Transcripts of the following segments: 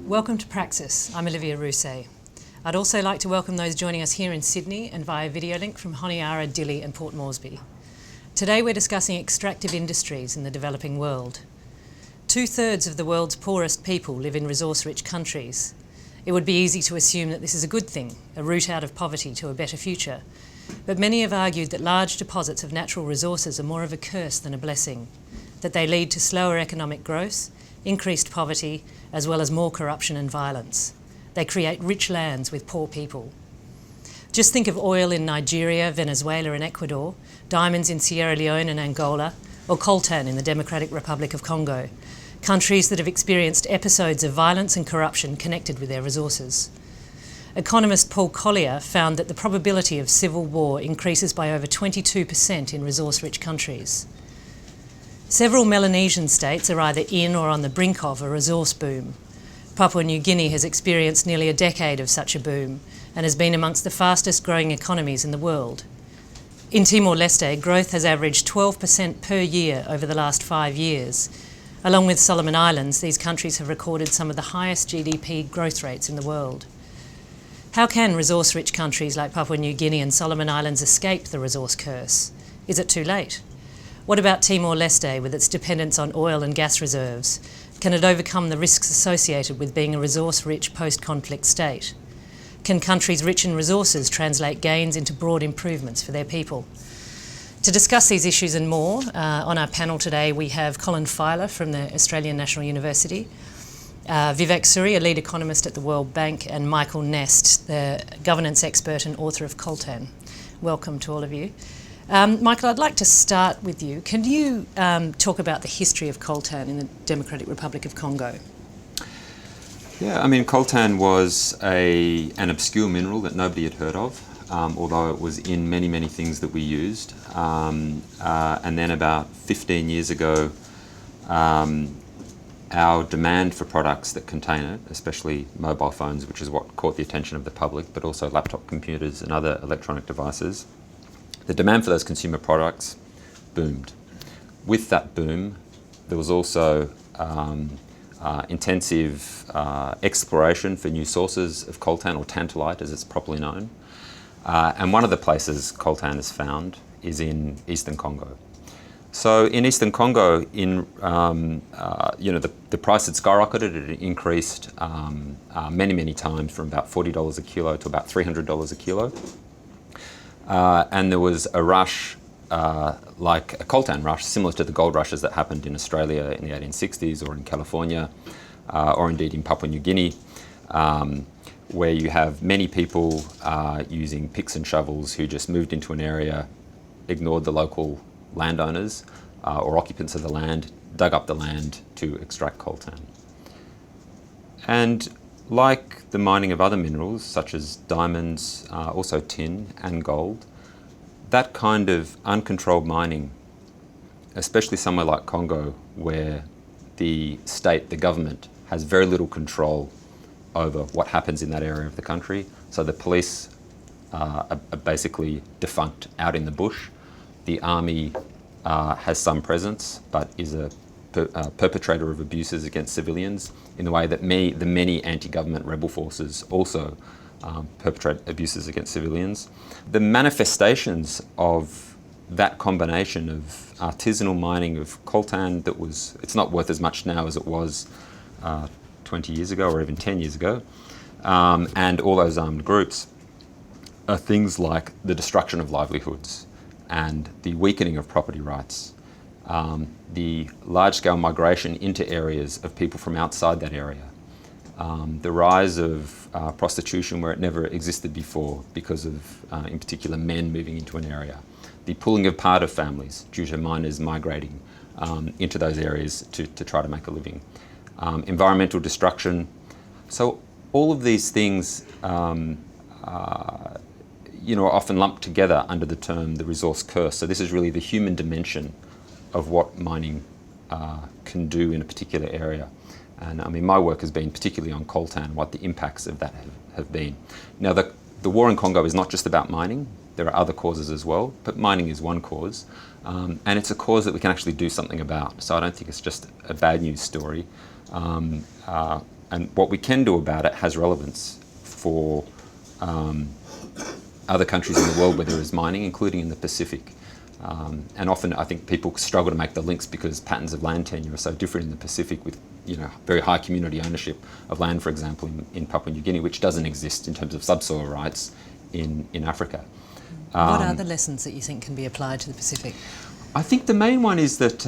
Welcome to Praxis. I'm Olivia Rousset. I'd also like to welcome those joining us here in Sydney and via video link from Honiara, Dili and Port Moresby. Today we're discussing extractive industries in the developing world. 2/3 of the world's poorest people live in resource-rich countries. It would be easy to assume that this is a good thing, a route out of poverty to a better future. But many have argued that large deposits of natural resources are more of a curse than a blessing, that they lead to slower economic growth, increased poverty, as well as more corruption and violence. They create rich lands with poor people. Just think of oil in Nigeria, Venezuela and Ecuador, diamonds in Sierra Leone and Angola, or coltan in the Democratic Republic of Congo, countries that have experienced episodes of violence and corruption connected with their resources. Economist Paul Collier found that the probability of civil war increases by over 22% in resource-rich countries. Several Melanesian states are either in or on the brink of a resource boom. Papua New Guinea has experienced nearly a decade of such a boom and has been amongst the fastest growing economies in the world. In Timor-Leste, growth has averaged 12% per year over the last 5 years. Along with Solomon Islands, these countries have recorded some of the highest GDP growth rates in the world. How can resource-rich countries like Papua New Guinea and Solomon Islands escape the resource curse? Is it too late? What about Timor-Leste with its dependence on oil and gas reserves? Can it overcome the risks associated with being a resource-rich post-conflict state? Can countries rich in resources translate gains into broad improvements for their people? To discuss these issues and more, on our panel today we have Colin Filer from the Australian National University, Vivek Suri, a lead economist at the World Bank, and Michael Nest, the governance expert and author of Coltan. Welcome to all of you. Michael, I'd like to start with you. Can you talk about the history of coltan in the Democratic Republic of Congo? Yeah, I mean, coltan was an obscure mineral that nobody had heard of, although it was in many, many things that we used. And then about 15 years ago, our demand for products that contain it, especially mobile phones, which is what caught the attention of the public, but also laptop computers and other electronic devices, the demand for those consumer products boomed. With that boom, there was also intensive exploration for new sources of coltan, or tantalite as it's properly known. And one of the places coltan is found is in eastern Congo. So in eastern Congo, the price had skyrocketed. It had increased many, many times from about $40 a kilo to about $300 a kilo. And there was a rush, like a coltan rush, similar to the gold rushes that happened in Australia in the 1860s or in California, or indeed in Papua New Guinea, where you have many people using picks and shovels who just moved into an area, ignored the local landowners or occupants of the land, dug up the land to extract coltan. And like the mining of other minerals, such as diamonds, also tin and gold, that kind of uncontrolled mining, especially somewhere like Congo, where the state, the government, has very little control over what happens in that area of the country. So the police are basically defunct out in the bush. The army has some presence, but is a perpetrator of abuses against civilians in the way that the many anti-government rebel forces also perpetrate abuses against civilians. The manifestations of that combination of artisanal mining of coltan it's not worth as much now as it was 20 years ago or even 10 years ago, and all those armed groups, are things like the destruction of livelihoods and the weakening of property rights, the large-scale migration into areas of people from outside that area, the rise of prostitution where it never existed before because of, in particular, men moving into an area, the pulling apart of families due to miners migrating into those areas to try to make a living, environmental destruction. So all of these things are often lumped together under the term the resource curse. So this is really the human dimension of what mining can do in a particular area. And I mean, my work has been particularly on coltan, what the impacts of that have been. Now, the war in Congo is not just about mining. There are other causes as well, but mining is one cause. And it's a cause that we can actually do something about. So I don't think it's just a bad news story. and what we can do about it has relevance for other countries in the world where there is mining, including in the Pacific. And often I think people struggle to make the links because patterns of land tenure are so different in the Pacific with very high community ownership of land, for example, in Papua New Guinea, which doesn't exist in terms of subsoil rights in Africa. What are the lessons that you think can be applied to the Pacific? I think the main one is that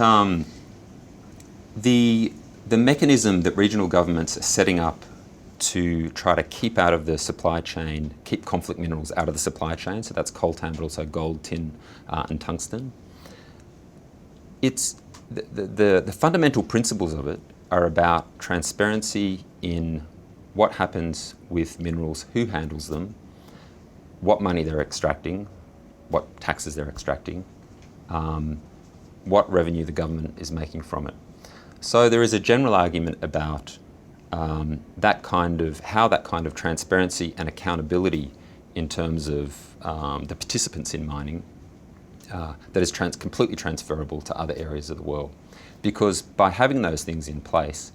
the mechanism that regional governments are setting up to try to keep out of the supply chain, keep conflict minerals out of the supply chain, so that's coltan, but also gold, tin, and tungsten. It's the fundamental principles of it are about transparency in what happens with minerals, who handles them, what money they're extracting, what taxes they're extracting, what revenue the government is making from it. So there is a general argument about how that kind of transparency and accountability in terms of the participants in mining that is completely transferable to other areas of the world. Because by having those things in place,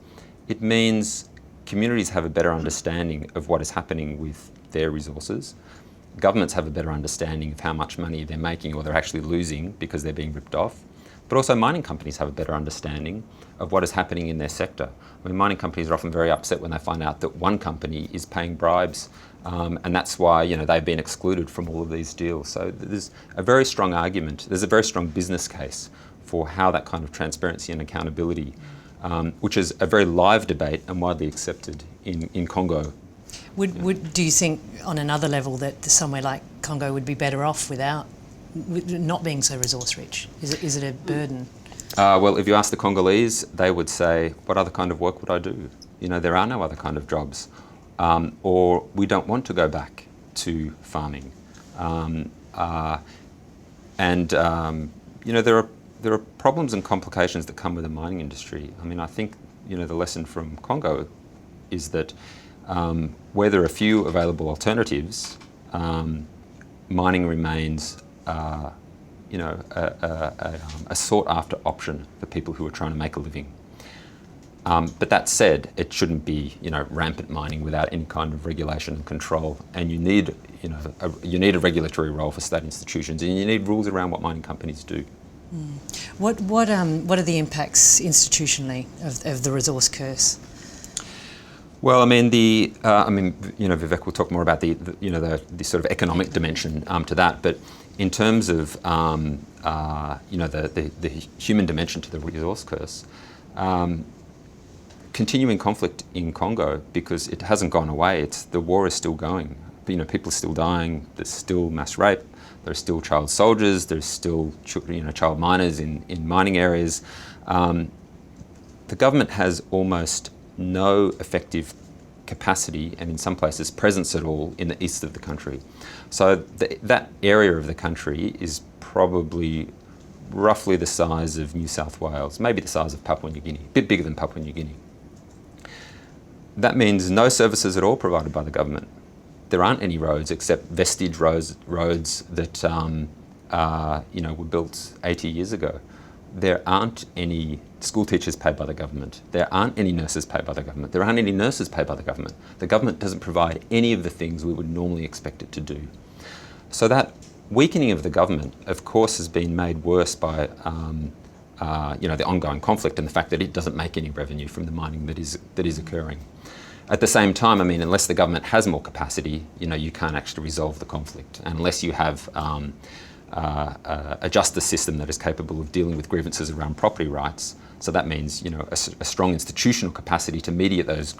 it means communities have a better understanding of what is happening with their resources. Governments have a better understanding of how much money they're making or they're actually losing because they're being ripped off. But also mining companies have a better understanding of what is happening in their sector. I mean, mining companies are often very upset when they find out that one company is paying bribes, and that's why they've been excluded from all of these deals. So there's a very strong argument, there's a very strong business case for how that kind of transparency and accountability, which is a very live debate and widely accepted in Congo. Do you think on another level that somewhere like Congo would be better off without not being so resource rich? Is it a burden? Well, if you ask the Congolese, they would say, what other kind of work would I do? There are no other kind of jobs. Or we don't want to go back to farming. There are problems and complications that come with the mining industry. I mean, I think, the lesson from Congo is that where there are few available alternatives, mining remains a sought-after option for people who are trying to make a living. But that said, it shouldn't be rampant mining without any kind of regulation and control. And you need a regulatory role for state institutions, and you need rules around what mining companies do. What are the impacts institutionally of the resource curse? Well, Vivek will talk more about the sort of economic dimension to that, but in terms of the human dimension to the resource curse, continuing conflict in Congo, because it hasn't gone away. The war is still going. People are still dying. There's still mass rape. There's still child soldiers. There's still child miners in mining areas. The government has almost no effective capacity, and in some places presence at all, in the east of the country. So that area of the country is probably roughly the size of New South Wales, maybe the size of Papua New Guinea, a bit bigger than Papua New Guinea. That means no services at all provided by the government. There aren't any roads except vestige roads that were built 80 years ago. There aren't any school teachers paid by the government. There aren't any nurses paid by the government. There aren't any nurses paid by the government. The government doesn't provide any of the things we would normally expect it to do. So that weakening of the government, of course, has been made worse by the ongoing conflict and the fact that it doesn't make any revenue from the mining that is occurring. At the same time, unless the government has more capacity, you can't actually resolve the conflict. And unless you have a justice system that is capable of dealing with grievances around property rights, so that means a strong institutional capacity to mediate those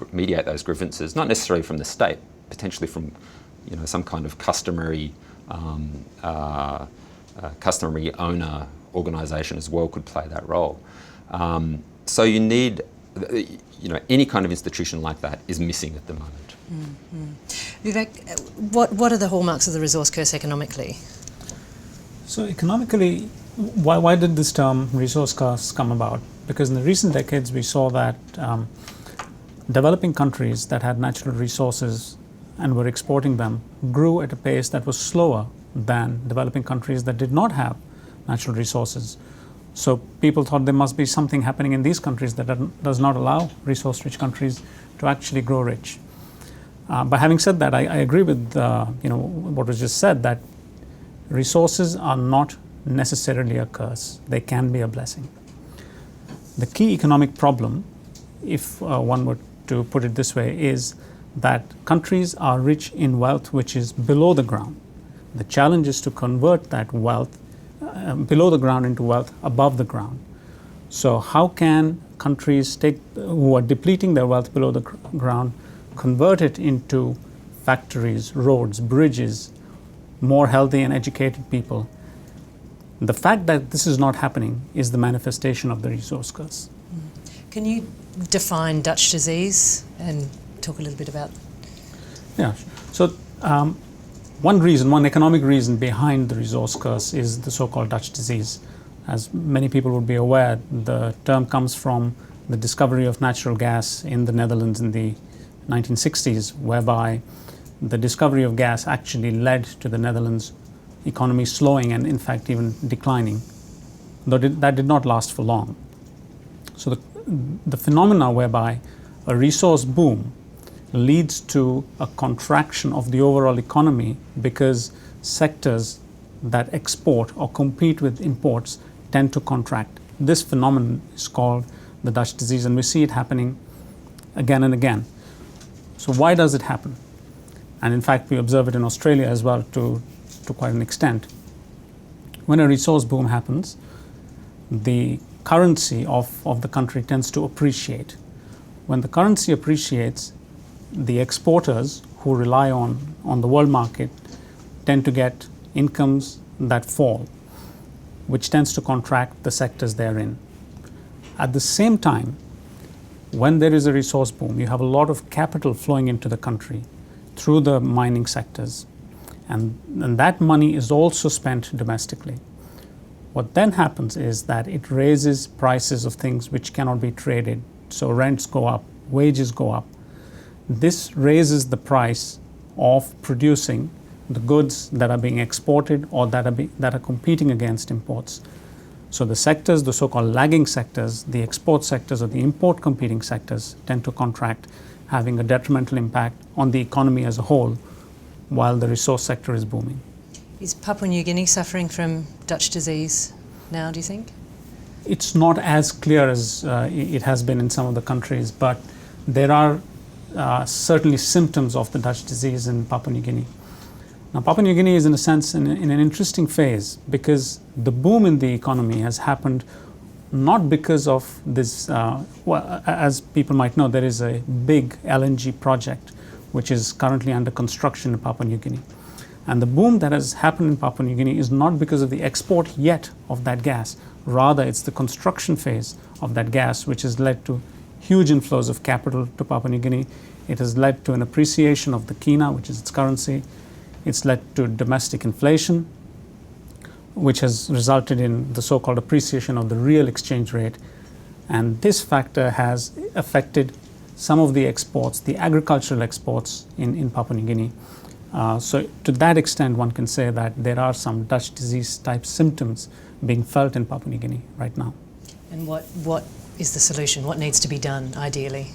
grievances, not necessarily from the state, potentially from some kind of customary owner organisation as well could play that role. So you need any kind of institution like that is missing at the moment. Mm-hmm. Vivek, what are the hallmarks of the resource curse economically? So economically, why did this term resource curse come about? Because in the recent decades we saw that developing countries that had natural resources and were exporting them grew at a pace that was slower than developing countries that did not have natural resources. So people thought there must be something happening in these countries that does not allow resource-rich countries to actually grow rich. But having said that, I agree with what was just said, that resources are not necessarily a curse. They can be a blessing. The key economic problem, if one were to put it this way, is that countries are rich in wealth which is below the ground. The challenge is to convert that wealth below the ground into wealth above the ground. So how can countries who are depleting their wealth below the ground convert it into factories, roads, bridges, more healthy and educated people? The fact that this is not happening is the manifestation of the resource curse. Can you define Dutch disease and talk a little bit about? Yeah. So one economic reason behind the resource curse is the so-called Dutch disease. As many people would be aware, the term comes from the discovery of natural gas in the Netherlands in the 1960s, whereby the discovery of gas actually led to the Netherlands economy slowing and in fact even declining, though that did not last for long. So the phenomena whereby a resource boom leads to a contraction of the overall economy because sectors that export or compete with imports tend to contract. This phenomenon is called the Dutch disease, and we see it happening again and again. So why does it happen? And in fact, we observe it in Australia as well to quite an extent. When a resource boom happens, the currency of the country tends to appreciate. When the currency appreciates, the exporters who rely on the world market tend to get incomes that fall, which tends to contract the sectors they're in. At the same time, when there is a resource boom, you have a lot of capital flowing into the country through the mining sectors, and that money is also spent domestically. What then happens is that it raises prices of things which cannot be traded. So rents go up, wages go up. This raises the price of producing the goods that are being exported or that are competing against imports. So the sectors, the so-called lagging sectors, the export sectors or the import competing sectors tend to contract, having a detrimental impact on the economy as a whole, while the resource sector is booming. Is Papua New Guinea suffering from Dutch disease now, do you think? It's not as clear as it has been in some of the countries, but there are certainly symptoms of the Dutch disease in Papua New Guinea. Now, Papua New Guinea is in a sense in an interesting phase, because the boom in the economy has happened not because of this, as people might know, there is a big LNG project which is currently under construction in Papua New Guinea. And the boom that has happened in Papua New Guinea is not because of the export yet of that gas. Rather, it's the construction phase of that gas which has led to huge inflows of capital to Papua New Guinea. It has led to an appreciation of the kina, which is its currency. It's led to domestic inflation, which has resulted in the so-called appreciation of the real exchange rate. And this factor has affected some of the exports, the agricultural exports in Papua New Guinea. So to that extent, one can say that there are some Dutch disease type symptoms being felt in Papua New Guinea right now. And what is the solution? What needs to be done, ideally?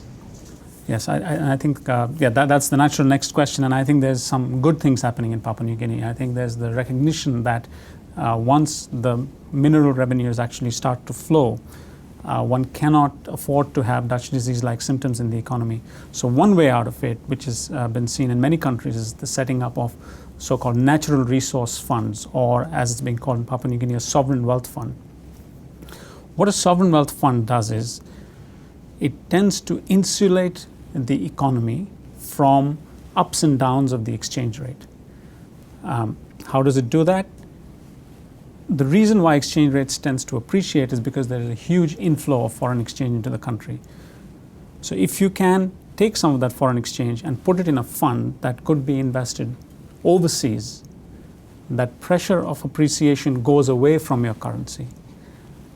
Yes, I think that's the natural next question, and I think there's some good things happening in Papua New Guinea. I think there's the recognition that once the mineral revenues actually start to flow, one cannot afford to have Dutch disease-like symptoms in the economy. So one way out of it, which has been seen in many countries, is the setting up of so-called natural resource funds, or as it's being called in Papua New Guinea, a sovereign wealth fund. What a sovereign wealth fund does is it tends to insulate the economy from ups and downs of the exchange rate. How does it do that? The reason why exchange rates tends to appreciate is because there is a huge inflow of foreign exchange into the country. So if you can take some of that foreign exchange and put it in a fund that could be invested overseas, that pressure of appreciation goes away from your currency.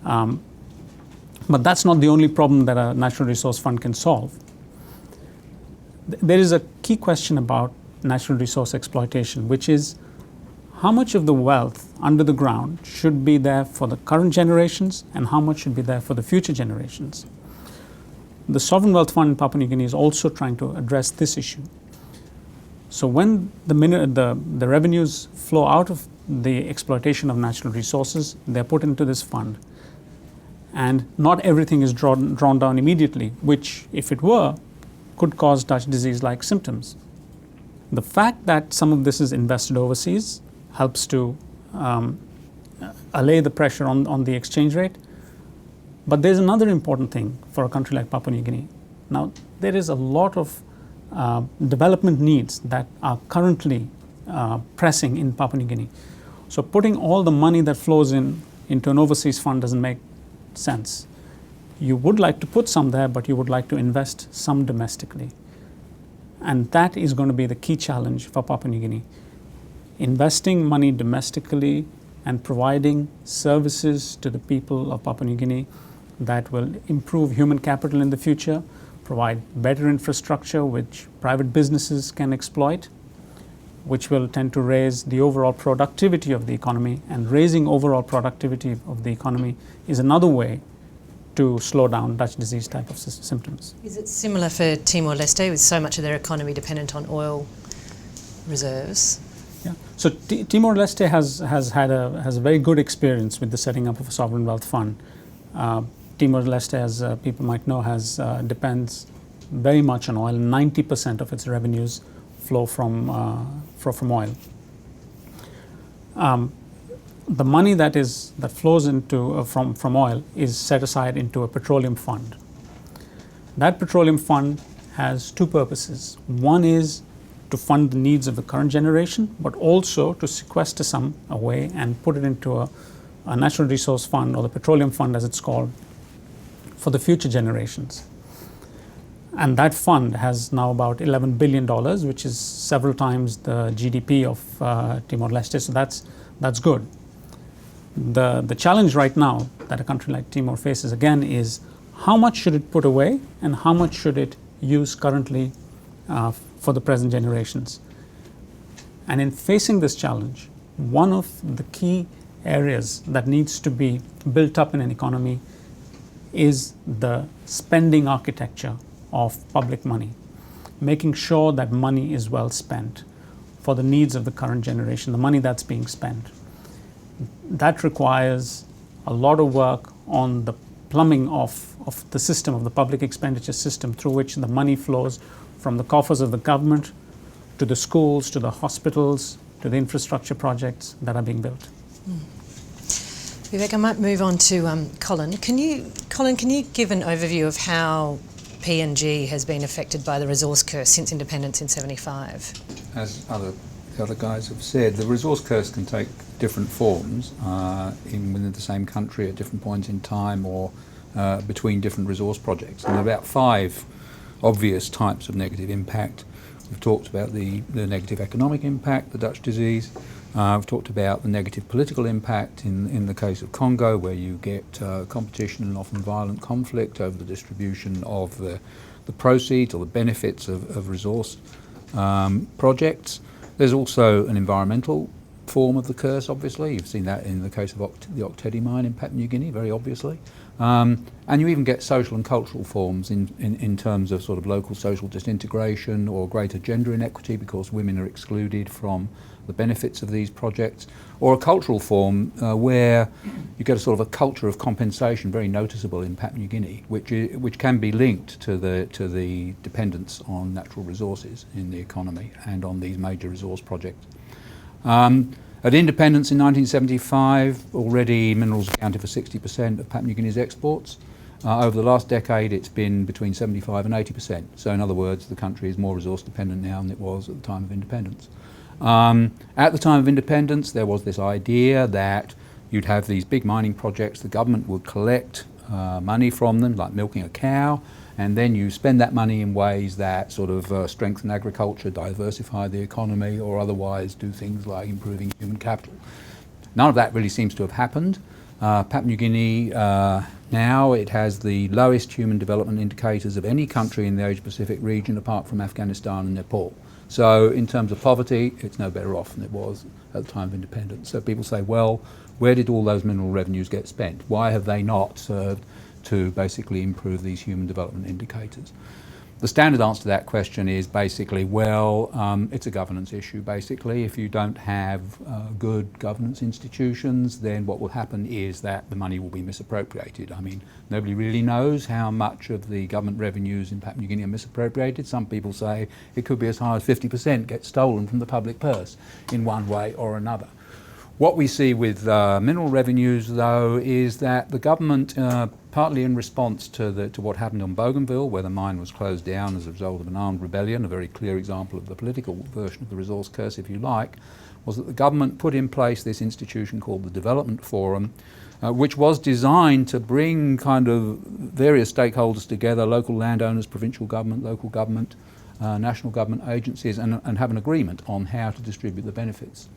But that's not the only problem that a natural resource fund can solve. There is a key question about natural resource exploitation, which is how much of the wealth under the ground should be there for the current generations and how much should be there for the future generations. the Sovereign Wealth Fund in Papua New Guinea is also trying to address this issue. So when the revenues flow out of the exploitation of natural resources, they're put into this fund. And not everything is drawn down immediately, which, if it were, could cause Dutch disease-like symptoms. The fact that some of this is invested overseas helps to allay the pressure on the exchange rate. But there's another important thing for a country like Papua New Guinea. Now, there is a lot of development needs that are currently pressing in Papua New Guinea. So putting all the money that flows into an overseas fund doesn't make sense. You would like to put some there, but you would like to invest some domestically. And that is going to be the key challenge for Papua New Guinea. Investing money domestically and providing services to the people of Papua New Guinea that will improve human capital in the future, provide better infrastructure which private businesses can exploit, which will tend to raise the overall productivity of the economy. And raising overall productivity of the economy is another way to slow down Dutch disease type of symptoms. Is it similar for Timor-Leste, with so much of their economy dependent on oil reserves? Yeah. So Timor-Leste has a very good experience with the setting up of a sovereign wealth fund. Timor-Leste, as people might know, depends very much on oil. 90% of its revenues flow from oil. The money that flows into from oil is set aside into a petroleum fund. That petroleum fund has two purposes. One is to fund the needs of the current generation, but also to sequester some away and put it into a natural resource fund, or the petroleum fund as it's called, for the future generations. And that fund has now about $11 billion, which is several times the GDP of Timor-Leste, so that's good. The challenge right now that a country like Timor faces again is how much should it put away and how much should it use currently for the present generations. And in facing this challenge, one of the key areas that needs to be built up in an economy is the spending architecture of public money, making sure that money is well spent for the needs of the current generation, the money that's being spent. That requires a lot of work on the plumbing of the system, of the public expenditure system, through which the money flows from the coffers of the government to the schools, to the hospitals, to the infrastructure projects that are being built. Vivek, I might move on to Colin. Can you give an overview of how PNG has been affected by the resource curse since independence in '75? As the other guys have said, the resource curse can take different forms within the same country at different points in time, or between different resource projects. And there are about 5 obvious types of negative impact. We've talked about the negative economic impact, the Dutch disease. We've talked about the negative political impact in the case of Congo, where you get competition and often violent conflict over the distribution of the proceeds or the benefits of resource projects. There's also an environmental form of the curse, obviously. You've seen that in the case of the Oktedi mine in Papua New Guinea, very obviously. And you even get social and cultural forms in terms of sort of local social disintegration or greater gender inequity because women are excluded from the benefits of these projects, or a cultural form where you get a sort of a culture of compensation very noticeable in Papua New Guinea, which can be linked to the dependence on natural resources in the economy and on these major resource projects. At independence in 1975, already minerals accounted for 60% of Papua New Guinea's exports. Over the last decade, it's been between 75 and 80%. So in other words, the country is more resource dependent now than it was at the time of independence. At the time of independence, there was this idea that you'd have these big mining projects, the government would collect money from them, like milking a cow, and then you spend that money in ways that sort of strengthen agriculture, diversify the economy, or otherwise do things like improving human capital. None of that really seems to have happened. Papua New Guinea now, it has the lowest human development indicators of any country in the Asia-Pacific region apart from Afghanistan and Nepal. So in terms of poverty, it's no better off than it was at the time of independence. So people say, well, where did all those mineral revenues get spent? Why have they not served to basically improve these human development indicators? The standard answer to that question is basically, well, it's a governance issue, basically. If you don't have good governance institutions, then what will happen is that the money will be misappropriated. I mean, nobody really knows how much of the government revenues in Papua New Guinea are misappropriated. Some people say it could be as high as 50% get stolen from the public purse in one way or another. What we see with mineral revenues, though, is that the government, partly in response to what happened on Bougainville, where the mine was closed down as a result of an armed rebellion, a very clear example of the political version of the resource curse, if you like, was that the government put in place this institution called the Development Forum, which was designed to bring kind of various stakeholders together, local landowners, provincial government, local government, national government agencies, and have an agreement on how to distribute the benefits.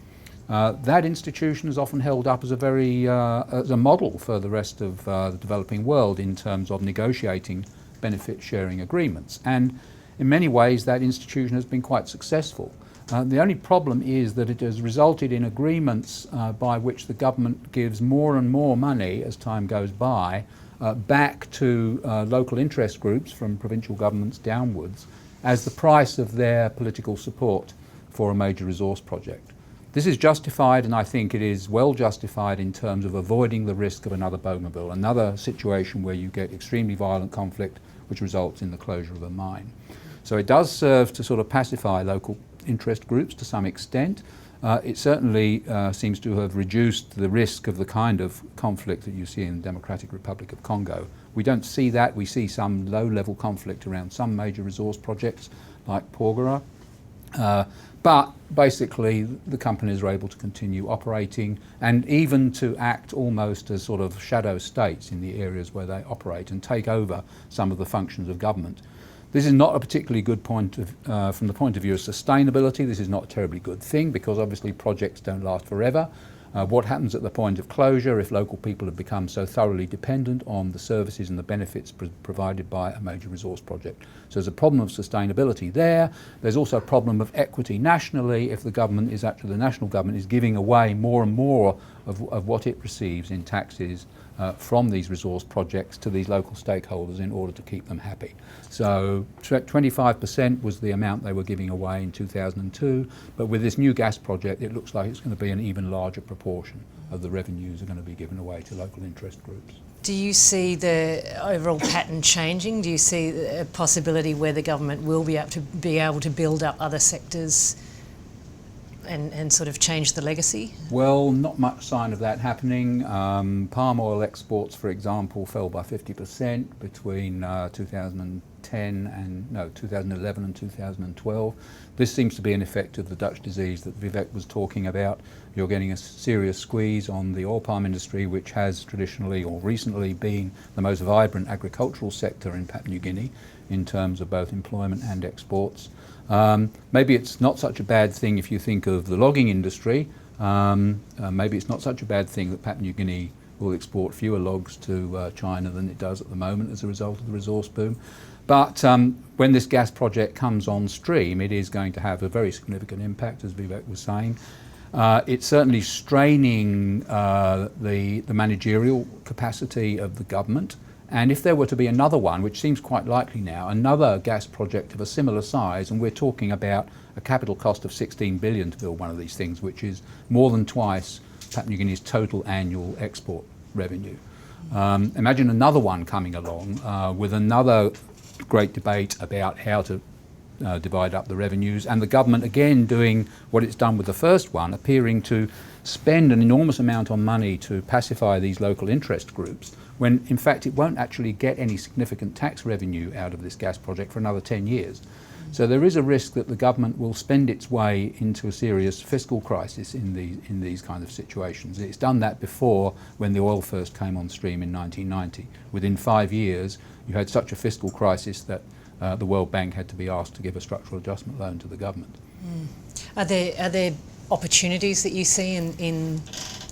That institution is often held up as as a model for the rest of the developing world in terms of negotiating benefit sharing agreements. And in many ways that institution has been quite successful. The only problem is that it has resulted in agreements by which the government gives more and more money as time goes by back to local interest groups from provincial governments downwards as the price of their political support for a major resource project. This is justified, and I think it is well justified in terms of avoiding the risk of another Bougainville, another situation where you get extremely violent conflict which results in the closure of a mine. So it does serve to sort of pacify local interest groups to some extent. It certainly seems to have reduced the risk of the kind of conflict that you see in the Democratic Republic of Congo. We don't see that. We see some low-level conflict around some major resource projects like Porgera. But basically the companies are able to continue operating and even to act almost as sort of shadow states in the areas where they operate and take over some of the functions of government. This is not a particularly good point from the point of view of sustainability. This is not a terribly good thing because obviously projects don't last forever. What happens at the point of closure if local people have become so thoroughly dependent on the services and the benefits provided by a major resource project? So there's a problem of sustainability there. There's also a problem of equity nationally if the government is actually, the national government is giving away more and more of what it receives in taxes from these resource projects to these local stakeholders in order to keep them happy. So 25% was the amount they were giving away in 2002, but with this new gas project it looks like it's going to be an even larger proportion of the revenues are going to be given away to local interest groups. Do you see the overall pattern changing? Do you see a possibility where the government will be able to build up other sectors and sort of change the legacy? Well, not much sign of that happening. Palm oil exports, for example, fell by 50% between 2011 and 2012. This seems to be an effect of the Dutch disease that Vivek was talking about. You're getting a serious squeeze on the oil palm industry, which has traditionally or recently been the most vibrant agricultural sector in Papua New Guinea in terms of both employment and exports. Maybe it's not such a bad thing if you think of the logging industry. Maybe it's not such a bad thing that Papua New Guinea will export fewer logs to China than it does at the moment as a result of the resource boom. But when this gas project comes on stream, it is going to have a very significant impact, as Vivek was saying. It's certainly straining the managerial capacity of the government. And if there were to be another one, which seems quite likely now, another gas project of a similar size, and we're talking about a capital cost of 16 billion to build one of these things, which is more than twice Papua New Guinea's total annual export revenue. Imagine another one coming along with another great debate about how to divide up the revenues, and the government again doing what it's done with the first one, appearing to spend an enormous amount on money to pacify these local interest groups, when in fact it won't actually get any significant tax revenue out of this gas project for another 10 years. So there is a risk that the government will spend its way into a serious fiscal crisis in these kind of situations. It's done that before when the oil first came on stream in 1990. Within 5 years you had such a fiscal crisis that the World Bank had to be asked to give a structural adjustment loan to the government. Are there opportunities that you see in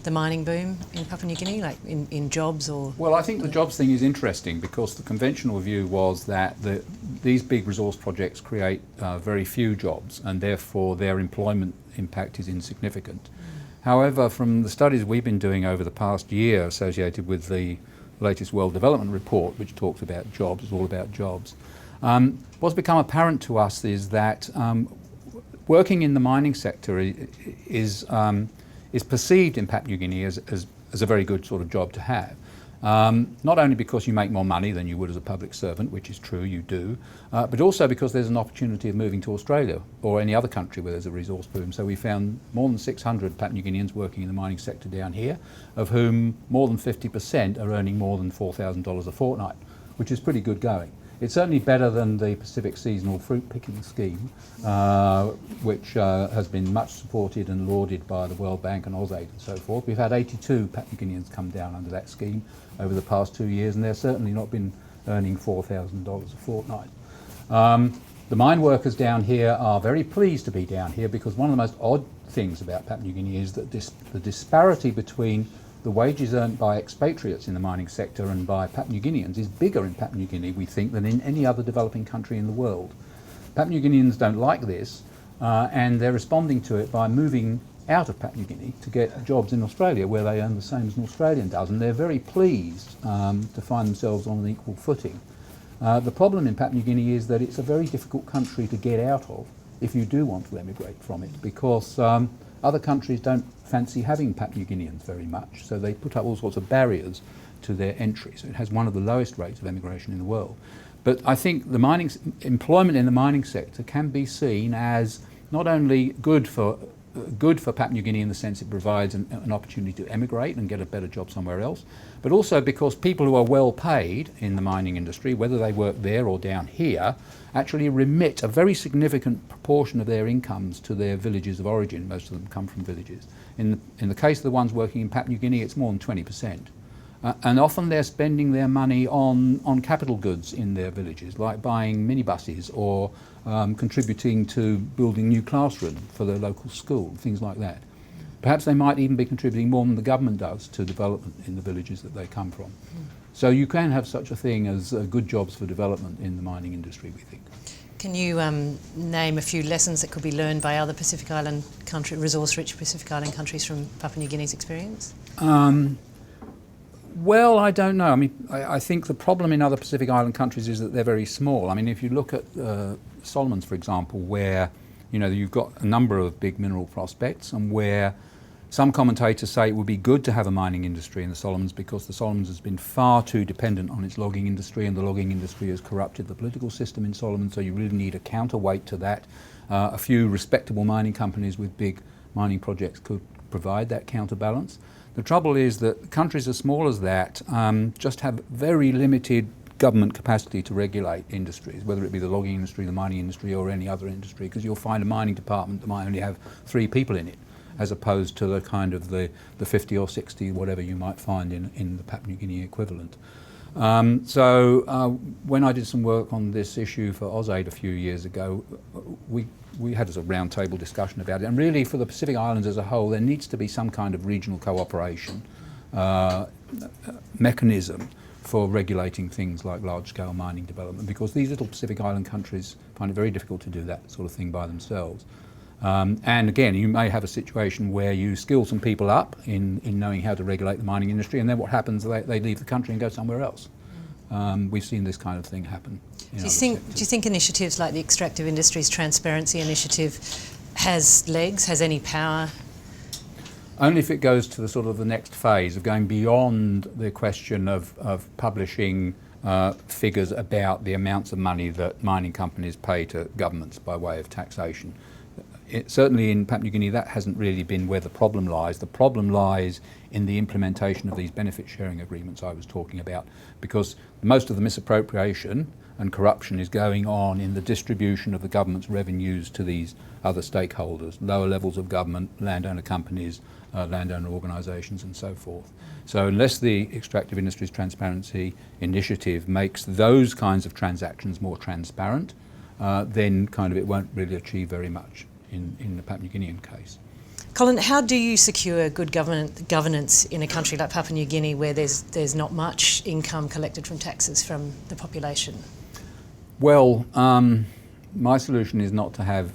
the mining boom in Papua New Guinea, like in jobs or? Well, I think the jobs thing is interesting because the conventional view was that these big resource projects create very few jobs and therefore their employment impact is insignificant. However, from the studies we've been doing over the past year associated with the latest World Development Report, which talks about jobs, is all about jobs. What's become apparent to us is that working in the mining sector is perceived in Papua New Guinea as a very good sort of job to have. Not only because you make more money than you would as a public servant, which is true, you do, but also because there's an opportunity of moving to Australia or any other country where there's a resource boom. So we found more than 600 Papua New Guineans working in the mining sector down here, of whom more than 50% are earning more than $4,000 a fortnight, which is pretty good going. It's certainly better than the Pacific Seasonal Fruit Picking Scheme, which has been much supported and lauded by the World Bank and AusAid and so forth. We've had 82 Papua New Guineans come down under that scheme over the past 2 years, and they're certainly not been earning $4,000 a fortnight. The mine workers down here are very pleased to be down here, because one of the most odd things about Papua New Guinea is that the disparity between the wages earned by expatriates in the mining sector and by Papua New Guineans is bigger in Papua New Guinea, we think, than in any other developing country in the world. Papua New Guineans don't like this, and they're responding to it by moving out of Papua New Guinea to get jobs in Australia, where they earn the same as an Australian does, and they're very pleased to find themselves on an equal footing. The problem in Papua New Guinea is that it's a very difficult country to get out of if you do want to emigrate from it, because other countries don't fancy having Papua New Guineans very much, so they put up all sorts of barriers to their entry. So it has one of the lowest rates of emigration in the world. But I think the employment in the mining sector can be seen as not only good for Papua New Guinea in the sense it provides an opportunity to emigrate and get a better job somewhere else, but also because people who are well paid in the mining industry, whether they work there or down here, actually remit a very significant proportion of their incomes to their villages of origin. Most of them come from villages. In the case of the ones working in Papua New Guinea, it's more than 20%. And often they're spending their money on capital goods in their villages, like buying minibuses or contributing to building new classrooms for their local school, things like that. Perhaps they might even be contributing more than the government does to development in the villages that they come from. So you can have such a thing as good jobs for development in the mining industry, we think. Can you name a few lessons that could be learned by other Pacific Island resource-rich Pacific Island countries from Papua New Guinea's experience? Well, I don't know. I mean, I think the problem in other Pacific Island countries is that they're very small. I mean, if you look at Solomons, for example, where you've got a number of big mineral prospects, and where some commentators say it would be good to have a mining industry in the Solomons because the Solomons has been far too dependent on its logging industry, and the logging industry has corrupted the political system in Solomons, so you really need a counterweight to that. A few respectable mining companies with big mining projects could provide that counterbalance. The trouble is that countries as small as that just have very limited government capacity to regulate industries, whether it be the logging industry, the mining industry, or any other industry, because you'll find a mining department that might only have 3 people in it, as opposed to the kind of the 50 or 60, whatever you might find in the Papua New Guinea equivalent. So when I did some work on this issue for AusAid a few years ago, we had a round-table discussion about it, and really for the Pacific Islands as a whole there needs to be some kind of regional cooperation mechanism for regulating things like large-scale mining development, because these little Pacific Island countries find it very difficult to do that sort of thing by themselves. And again, you may have a situation where you skill some people up in knowing how to regulate the mining industry, and then what happens, they leave the country and go somewhere else. We've seen this kind of thing happen. Do you think initiatives like the Extractive Industries Transparency Initiative has legs, has any power? Only if it goes to the next phase of going beyond the question of publishing figures about the amounts of money that mining companies pay to governments by way of taxation. Certainly in Papua New Guinea that hasn't really been where the problem lies. The problem lies in the implementation of these benefit sharing agreements I was talking about, because most of the misappropriation and corruption is going on in the distribution of the government's revenues to these other stakeholders, lower levels of government, landowner companies, landowner organisations and so forth. So unless the Extractive Industries Transparency Initiative makes those kinds of transactions more transparent, then it won't really achieve very much in the Papua New Guinean case. Colin, how do you secure good governance in a country like Papua New Guinea where there's not much income collected from taxes from the population? Well, my solution is not to have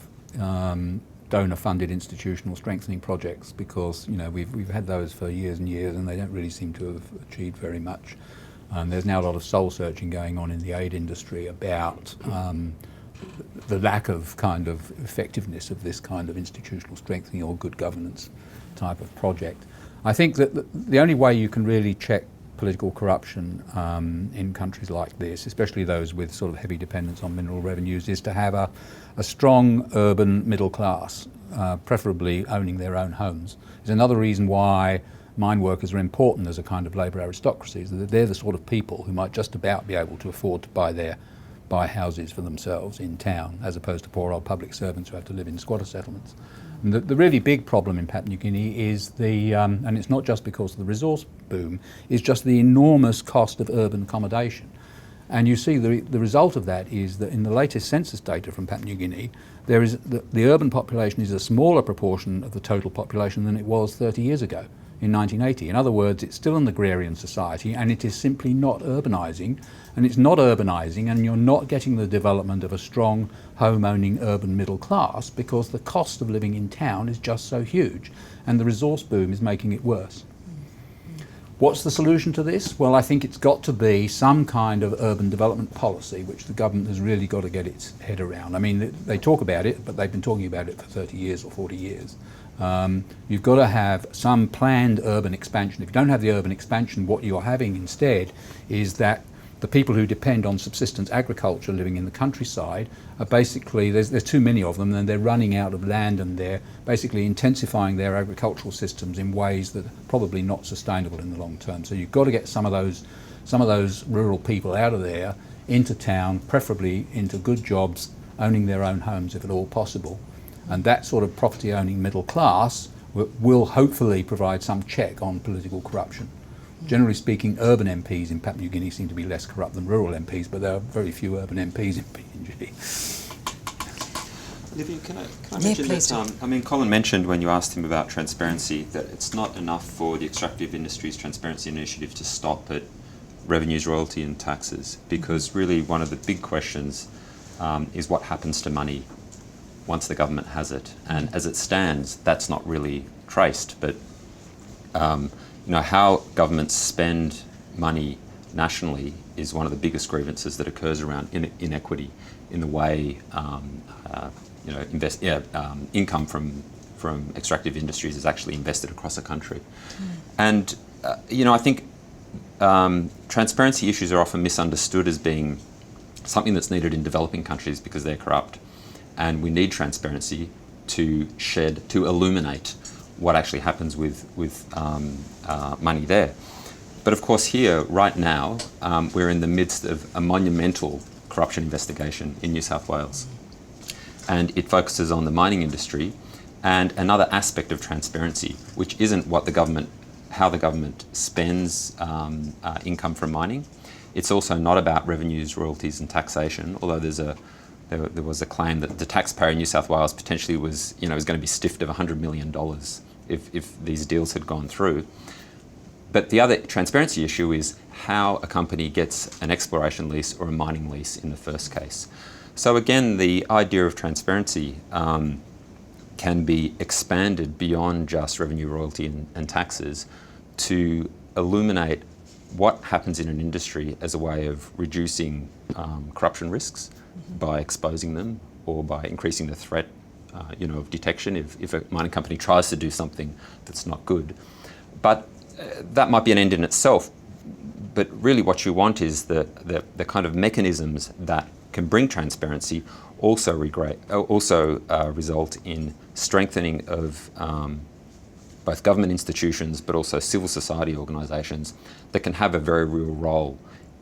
donor-funded institutional strengthening projects, because we've had those for years and years and they don't really seem to have achieved very much. And there's now a lot of soul searching going on in the aid industry about the lack of kind of effectiveness of this kind of institutional strengthening or good governance type of project. I think that the only way you can really check political corruption in countries like this, especially those with sort of heavy dependence on mineral revenues, is to have a strong urban middle class, preferably owning their own homes. There's another reason why mine workers are important as a kind of labour aristocracy, is that they're the sort of people who might just about be able to afford to buy houses for themselves in town, as opposed to poor old public servants who have to live in squatter settlements. And the really big problem in Papua New Guinea is and it's not just because of the resource boom, is just the enormous cost of urban accommodation. And you see the result of that is that in the latest census data from Papua New Guinea, there is the urban population is a smaller proportion of the total population than it was 30 years ago in 1980. In other words, it's still an agrarian society, and it is simply not urbanising. And it's not urbanising, and you're not getting the development of a strong home-owning urban middle class, because the cost of living in town is just so huge, and the resource boom is making it worse. What's the solution to this? Well, I think it's got to be some kind of urban development policy, which the government has really got to get its head around. I mean, they talk about it, but they've been talking about it for 30 years or 40 years. You've got to have some planned urban expansion. If you don't have the urban expansion, what you're having instead is that the people who depend on subsistence agriculture living in the countryside are basically, there's too many of them, and they're running out of land, and they're basically intensifying their agricultural systems in ways that are probably not sustainable in the long term. So you've got to get some of those rural people out of there into town, preferably into good jobs, owning their own homes if at all possible. And that sort of property owning middle class will hopefully provide some check on political corruption. Generally speaking, urban MPs in Papua New Guinea seem to be less corrupt than rural MPs, but there are very few urban MPs in PNG. Olivia, can I mention that, Colin mentioned when you asked him about transparency that it's not enough for the Extractive Industries Transparency Initiative to stop at revenues, royalty and taxes, because really one of the big questions is what happens to money once the government has it. And as it stands, that's not really traced, but how governments spend money nationally is one of the biggest grievances that occurs around inequity in the way income from extractive industries is actually invested across a country. And I think transparency issues are often misunderstood as being something that's needed in developing countries because they're corrupt. And we need transparency to illuminate what actually happens with money there. But of course here, right now, we're in the midst of a monumental corruption investigation in New South Wales. And it focuses on the mining industry and another aspect of transparency, which isn't how the government spends income from mining. It's also not about revenues, royalties and taxation, although there was a claim that the taxpayer in New South Wales potentially was going to be stiffed of $100 million if these deals had gone through. But the other transparency issue is how a company gets an exploration lease or a mining lease in the first case. So again, the idea of transparency can be expanded beyond just revenue, royalty and taxes to illuminate what happens in an industry as a way of reducing corruption risks by exposing them or by increasing the threat of detection if a mining company tries to do something that's not good. But that might be an end in itself, but really what you want is the kind of mechanisms that can bring transparency also result in strengthening of both government institutions but also civil society organisations that can have a very real role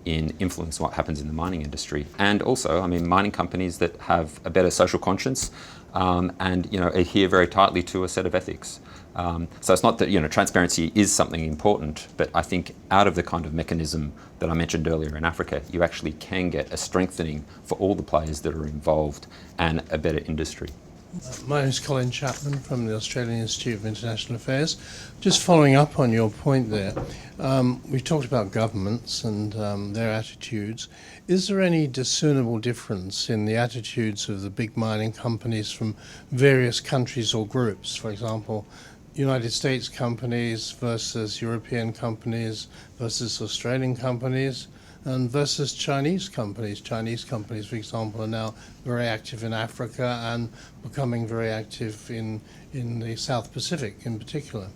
in influence what happens in the mining industry. And also, mining companies that have a better social conscience and adhere very tightly to a set of ethics. So it's not that transparency is something important, but I think out of the kind of mechanism that I mentioned earlier in Africa, you actually can get a strengthening for all the players that are involved and a better industry. My name is Colin Chapman from the Australian Institute of International Affairs. Just following up on your point there, we've talked about governments and their attitudes. Is there any discernible difference in the attitudes of the big mining companies from various countries or groups? For example, United States companies versus European companies versus Australian companies and versus Chinese companies. Chinese companies, for example, are now very active in Africa and becoming very active in the South Pacific in particular.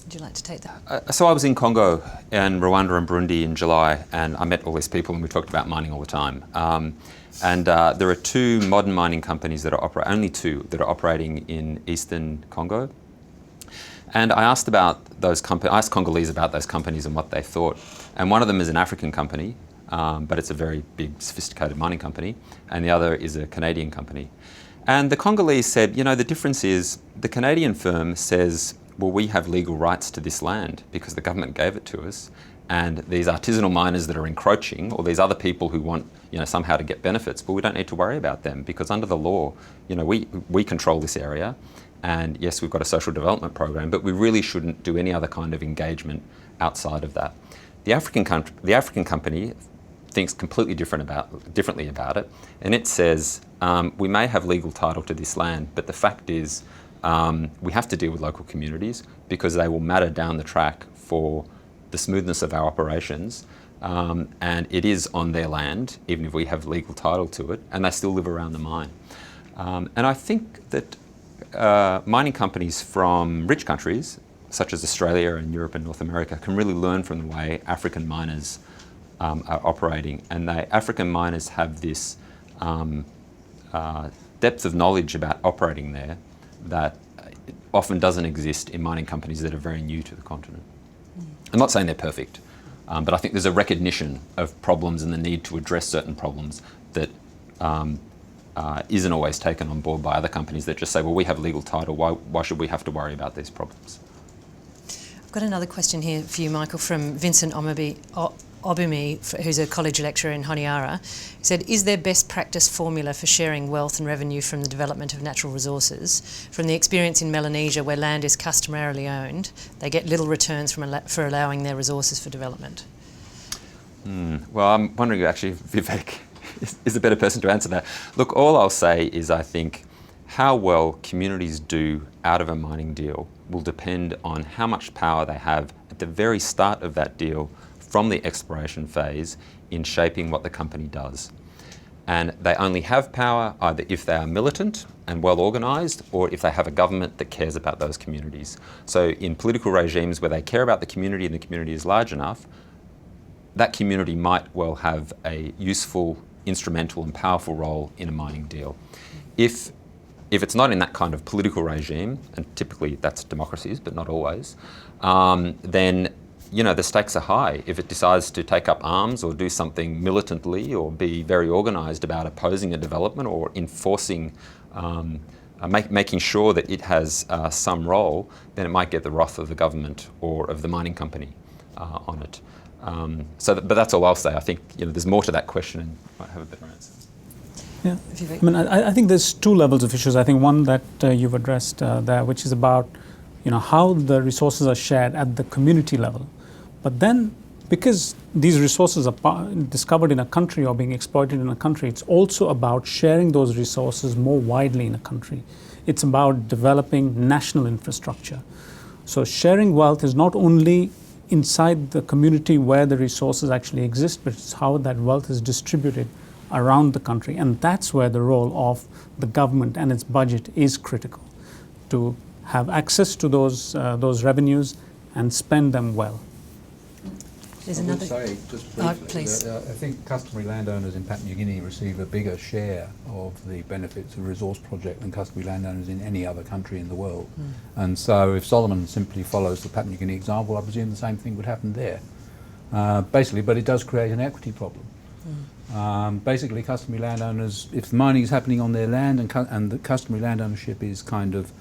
Would you like to take that? So I was in Congo and Rwanda and Burundi in July, and I met all these people and we talked about mining all the time. There are two modern mining companies that are only two that are operating in eastern Congo. And I asked I asked Congolese about those companies and what they thought. And one of them is an African company, but it's a very big, sophisticated mining company. And the other is a Canadian company. And the Congolese said, you know, the difference is the Canadian firm says, well, we have legal rights to this land because the government gave it to us. And these artisanal miners that are encroaching, or these other people who want, you know, somehow to get benefits, but we don't need to worry about them because under the law, you know, we control this area. And yes, we've got a social development program, but we really shouldn't do any other kind of engagement outside of that. The African company thinks completely differently about it, and it says we may have legal title to this land, but the fact is we have to deal with local communities because they will matter down the track for the smoothness of our operations, and it is on their land, even if we have legal title to it, and they still live around the mine. And I think that mining companies from rich countries, such as Australia and Europe and North America, can really learn from the way African miners are operating. And African miners have this depth of knowledge about operating there that often doesn't exist in mining companies that are very new to the continent. I'm not saying they're perfect, but I think there's a recognition of problems and the need to address certain problems that isn't always taken on board by other companies that just say, well, we have legal title, why should we have to worry about these problems? I've got another question here for you, Michael, from Vincent Obumi, who's a college lecturer in Honiara. He said, is there best practice formula for sharing wealth and revenue from the development of natural resources? From the experience in Melanesia, where land is customarily owned, they get little returns for allowing their resources for development. Well, I'm wondering actually, Vivek is a better person to answer that. Look, all I'll say is I think how well communities do out of a mining deal will depend on how much power they have at the very start of that deal from the exploration phase in shaping what the company does. And they only have power either if they are militant and well organised, or if they have a government that cares about those communities. So in political regimes where they care about the community and the community is large enough, that community might well have a useful, instrumental and powerful role in a mining deal. If it's not in that kind of political regime, and typically that's democracies, but not always, then you know the stakes are high. If it decides to take up arms or do something militantly or be very organised about opposing a development or enforcing, making sure that it has some role, then it might get the wrath of the government or of the mining company on it. But that's all I'll say. I think there's more to that question and I might have a better answer. Yeah, I mean, I think there's two levels of issues. I think one that you've addressed there, which is about how the resources are shared at the community level. But then, because these resources are discovered in a country or being exploited in a country, it's also about sharing those resources more widely in a country. It's about developing national infrastructure. So sharing wealth is not only inside the community where the resources actually exist, but it's how that wealth is distributed around the country. And that's where the role of the government and its budget is critical, to have access to those revenues and spend them well. There's I another. would say, just briefly, please. I think customary landowners in Papua New Guinea receive a bigger share of the benefits of a resource project than customary landowners in any other country in the world. And so if Solomon simply follows the Papua New Guinea example, I presume the same thing would happen there. Basically, but it does create an equity problem. Basically, customary landowners, if mining is happening on their land and the customary land ownership is kind of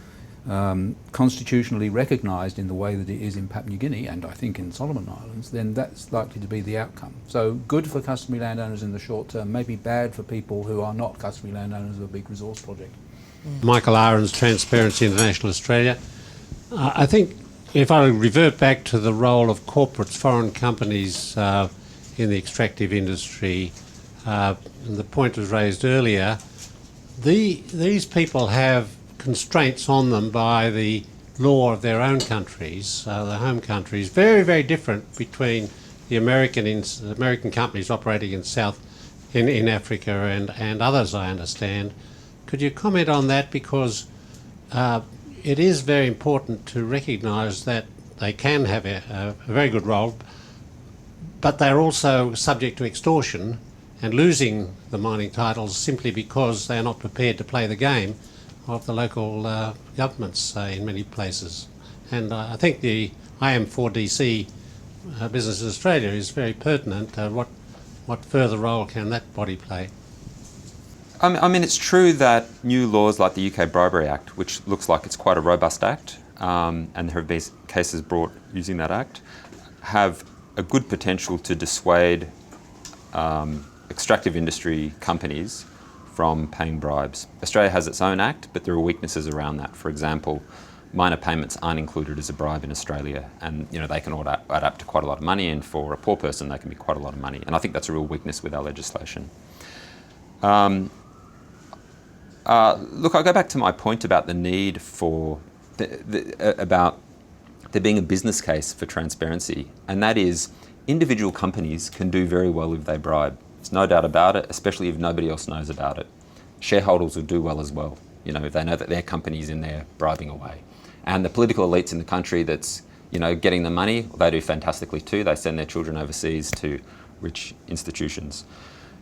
constitutionally recognised in the way that it is in Papua New Guinea and I think in Solomon Islands, then that's likely to be the outcome. So good for customary landowners in the short term, maybe bad for people who are not customary landowners of a big resource project. Michael Ahrens, Transparency International Australia. I think if I revert back to the role of corporates, foreign companies in the extractive industry, and the point was raised earlier, these people have constraints on them by the law of their own countries, the home countries, very, very different between the American companies operating in Africa and others, I understand. Could you comment on that? Because it is very important to recognise that they can have a very good role, but they're also subject to extortion and losing the mining titles simply because they're not prepared to play the game of the local governments in many places. And I think the IM4DC Business Australia is very pertinent. What further role can that body play? I mean, it's true that new laws like the UK Bribery Act, which looks like it's quite a robust act, and there have been cases brought using that act, have a good potential to dissuade extractive industry companies from paying bribes. Australia has its own act, but there are weaknesses around that. For example, minor payments aren't included as a bribe in Australia, and they can add up to quite a lot of money, and for a poor person they can be quite a lot of money. And I think that's a real weakness with our legislation. Look, I go back to my point about the need for about there being a business case for transparency, and that is individual companies can do very well if they bribe. There's no doubt about it, especially if nobody else knows about it. Shareholders will do well as well, if they know that their company's in there bribing away. And the political elites in the country that's getting the money, they do fantastically too. They send their children overseas to rich institutions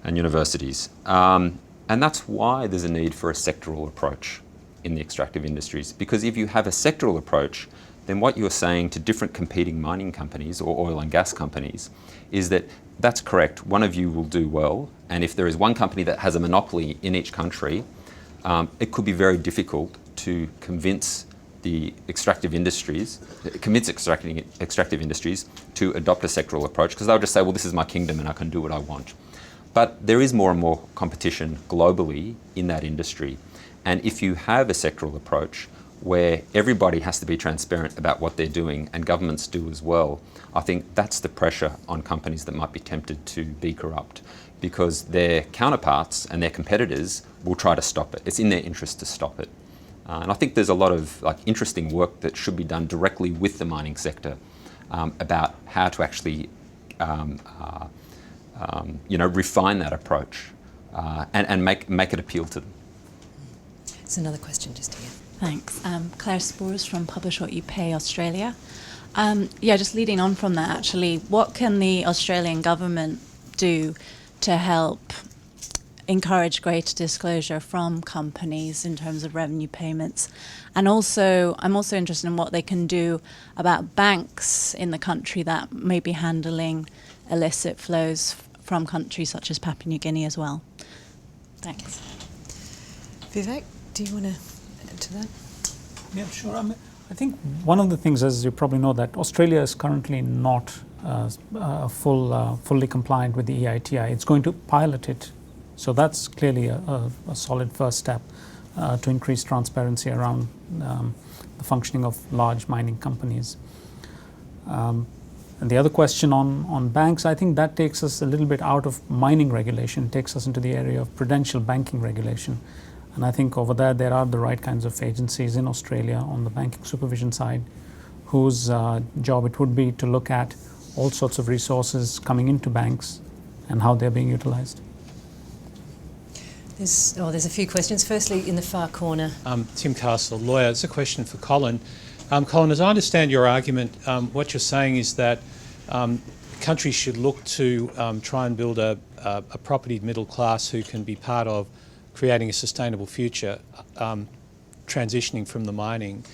and universities. And that's why there's a need for a sectoral approach in the extractive industries. Because if you have a sectoral approach, then what you're saying to different competing mining companies or oil and gas companies is that that's correct, one of you will do well, and if there is one company that has a monopoly in each country, it could be very difficult to convince the extractive industries to adopt a sectoral approach, because they'll just say, well, this is my kingdom and I can do what I want. But there is more and more competition globally in that industry. And if you have a sectoral approach where everybody has to be transparent about what they're doing, and governments do as well, I think that's the pressure on companies that might be tempted to be corrupt, because their counterparts and their competitors will try to stop it. It's in their interest to stop it. And I think there's a lot of interesting work that should be done directly with the mining sector about how to actually refine that approach and make it appeal to them. There's another question just here. Thanks. Claire Spores from Publish What You Pay Australia. Just leading on from that, actually, what can the Australian government do to help encourage greater disclosure from companies in terms of revenue payments? And also, I'm also interested in what they can do about banks in the country that may be handling illicit flows from countries such as Papua New Guinea as well. Thanks. Vivek, do you want to add to that? Yeah, sure. I think one of the things, as you probably know, that Australia is currently not fully compliant with the EITI. It's going to pilot it. So that's clearly a solid first step to increase transparency around the functioning of large mining companies. And the other question on banks, I think that takes us a little bit out of mining regulation, takes us into the area of prudential banking regulation. And I think over there are the right kinds of agencies in Australia on the banking supervision side whose job it would be to look at all sorts of resources coming into banks and how they're being utilized. There's a few questions. Firstly, in the far corner. Tim Castle, lawyer. It's a question for Colin. Colin, as I understand your argument, what you're saying is that countries should look to try and build a propertied middle class who can be part of creating a sustainable future, transitioning from the mining.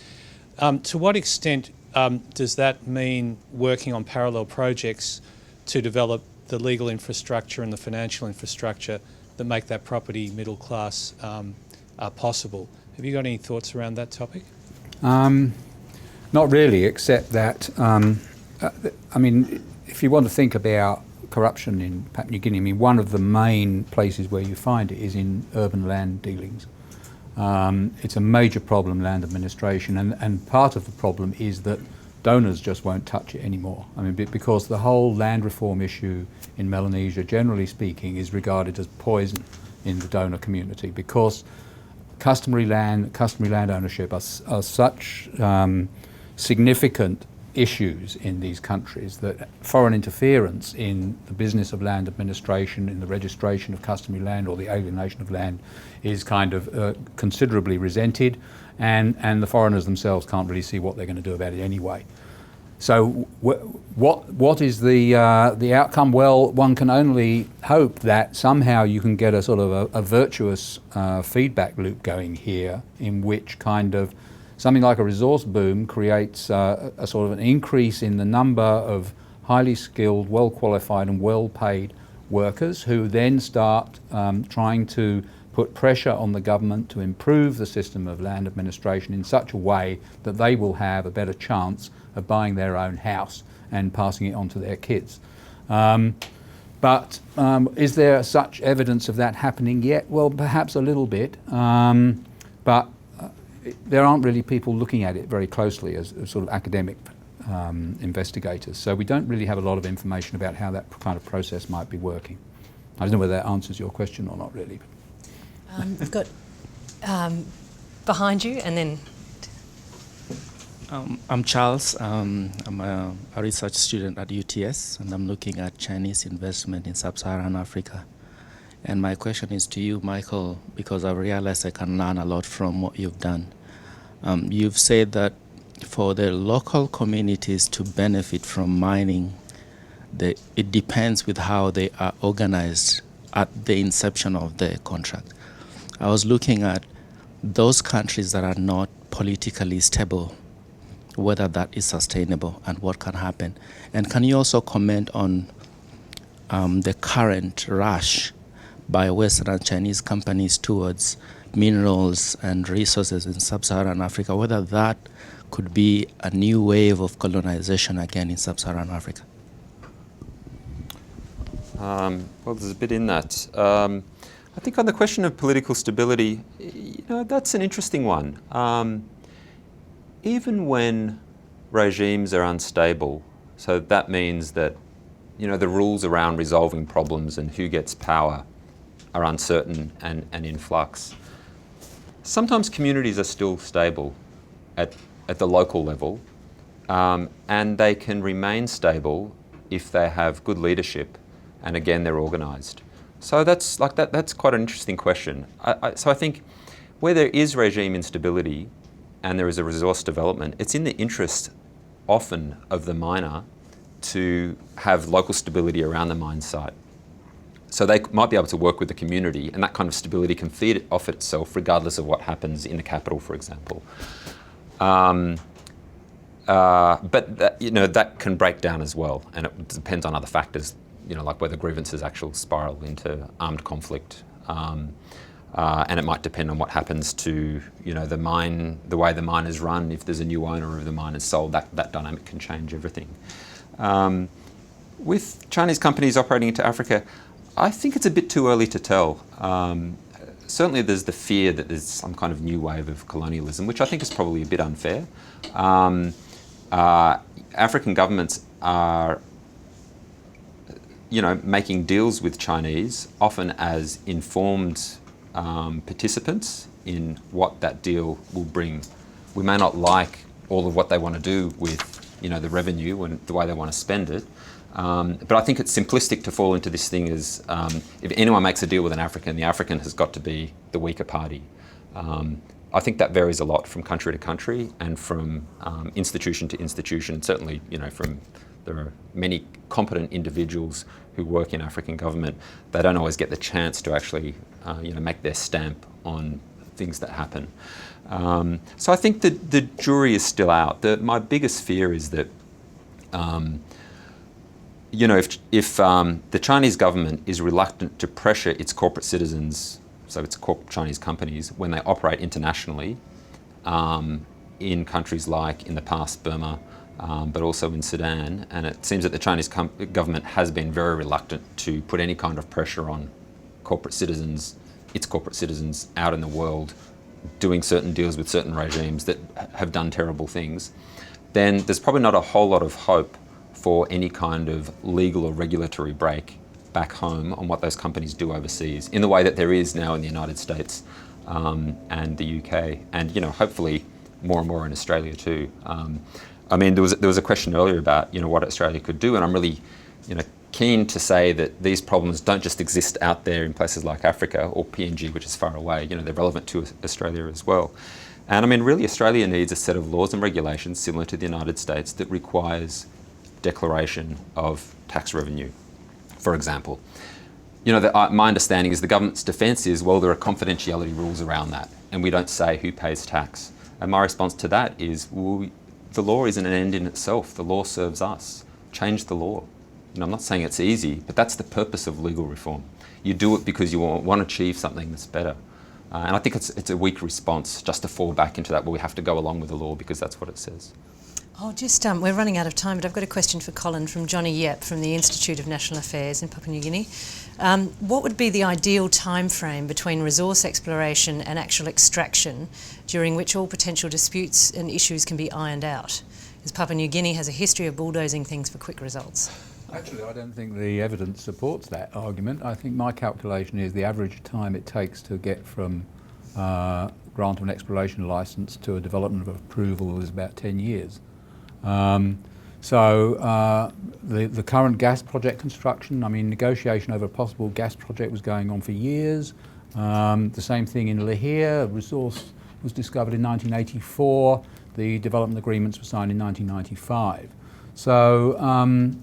To what extent does that mean working on parallel projects to develop the legal infrastructure and the financial infrastructure that make that property middle class possible? Have you got any thoughts around that topic? Not really, except that, if you want to think about corruption in Papua New Guinea, one of the main places where you find it is in urban land dealings. It's a major problem, land administration, and part of the problem is that donors just won't touch it anymore. Because the whole land reform issue in Melanesia, generally speaking, is regarded as poison in the donor community, because customary land ownership are such significant issues in these countries that foreign interference in the business of land administration, in the registration of customary land or the alienation of land is kind of considerably resented, and the foreigners themselves can't really see what they're going to do about it anyway. So what is the outcome? Well, one can only hope that somehow you can get a sort of a virtuous feedback loop going here, in which kind of something like a resource boom creates a sort of an increase in the number of highly skilled, well-qualified and well-paid workers who then start trying to put pressure on the government to improve the system of land administration in such a way that they will have a better chance of buying their own house and passing it on to their kids. But is there such evidence of that happening yet? Well, perhaps a little bit, but there aren't really people looking at it very closely as sort of academic investigators. So we don't really have a lot of information about how that kind of process might be working. I don't know whether that answers your question or not really. We've got behind you, and then... I'm Charles. I'm a research student at UTS, and I'm looking at Chinese investment in Sub-Saharan Africa. And my question is to you, Michael, because I realize I can learn a lot from what you've done. You've said that for the local communities to benefit from mining, it depends with how they are organized at the inception of the contract. I was looking at those countries that are not politically stable, whether that is sustainable and what can happen. And can you also comment on the current rush by Western and Chinese companies towards minerals and resources in Sub-Saharan Africa, whether that could be a new wave of colonization again in Sub-Saharan Africa? Well, there's a bit in that. I think on the question of political stability, that's an interesting one. Even when regimes are unstable, so that means that the rules around resolving problems and who gets power are uncertain and in flux. Sometimes communities are still stable at the local level, and they can remain stable if they have good leadership and again they're organised. So that's quite an interesting question. So I think where there is regime instability and there is a resource development, it's in the interest often of the miner to have local stability around the mine site. So they might be able to work with the community, and that kind of stability can feed off itself regardless of what happens in the capital, for example. But that can break down as well, and it depends on other factors, like whether grievances actually spiral into armed conflict. And it might depend on what happens to the mine, the way the mine is run. If there's a new owner or if the mine is sold, that dynamic can change everything. With Chinese companies operating into Africa, I think it's a bit too early to tell. Certainly there's the fear that there's some kind of new wave of colonialism, which I think is probably a bit unfair. African governments are making deals with Chinese, often as informed participants in what that deal will bring. We may not like all of what they want to do with the revenue and the way they want to spend it, but I think it's simplistic to fall into this thing as if anyone makes a deal with an African, the African has got to be the weaker party. I think that varies a lot from country to country and from institution to institution. Certainly, there are many competent individuals who work in African government. They don't always get the chance to actually, make their stamp on things that happen. So I think that the jury is still out. My biggest fear is that, if the Chinese government is reluctant to pressure its corporate citizens, so its Chinese companies, when they operate internationally, in countries like, in the past, Burma, but also in Sudan, and it seems that the Chinese government has been very reluctant to put any kind of pressure on its corporate citizens out in the world, doing certain deals with certain regimes that have done terrible things, then there's probably not a whole lot of hope for any kind of legal or regulatory break back home on what those companies do overseas, in the way that there is now in the United States and the UK, and hopefully more and more in Australia too. I mean, there was a question earlier about what Australia could do, and I'm really keen to say that these problems don't just exist out there in places like Africa or PNG, which is far away. They're relevant to Australia as well. And I mean, really, Australia needs a set of laws and regulations similar to the United States that requires declaration of tax revenue, for example. My understanding is the government's defence is, well, there are confidentiality rules around that, and we don't say who pays tax. And my response to that is, well, the law isn't an end in itself. The law serves us. Change the law. I'm not saying it's easy, but that's the purpose of legal reform. You do it because you want to achieve something that's better. And I think it's a weak response just to fall back into that, well, we have to go along with the law because that's what it says. Oh, we're running out of time, but I've got a question for Colin from Johnny Yep from the Institute of National Affairs in Papua New Guinea. What would be the ideal time frame between resource exploration and actual extraction during which all potential disputes and issues can be ironed out? Because Papua New Guinea has a history of bulldozing things for quick results. Actually, I don't think the evidence supports that argument. I think my calculation is the average time it takes to get from grant of an exploration licence to a development of approval is about 10 years. The current gas project construction, I mean, negotiation over a possible gas project was going on for years. The same thing in Lihir, a resource was discovered in 1984. The development agreements were signed in 1995. So,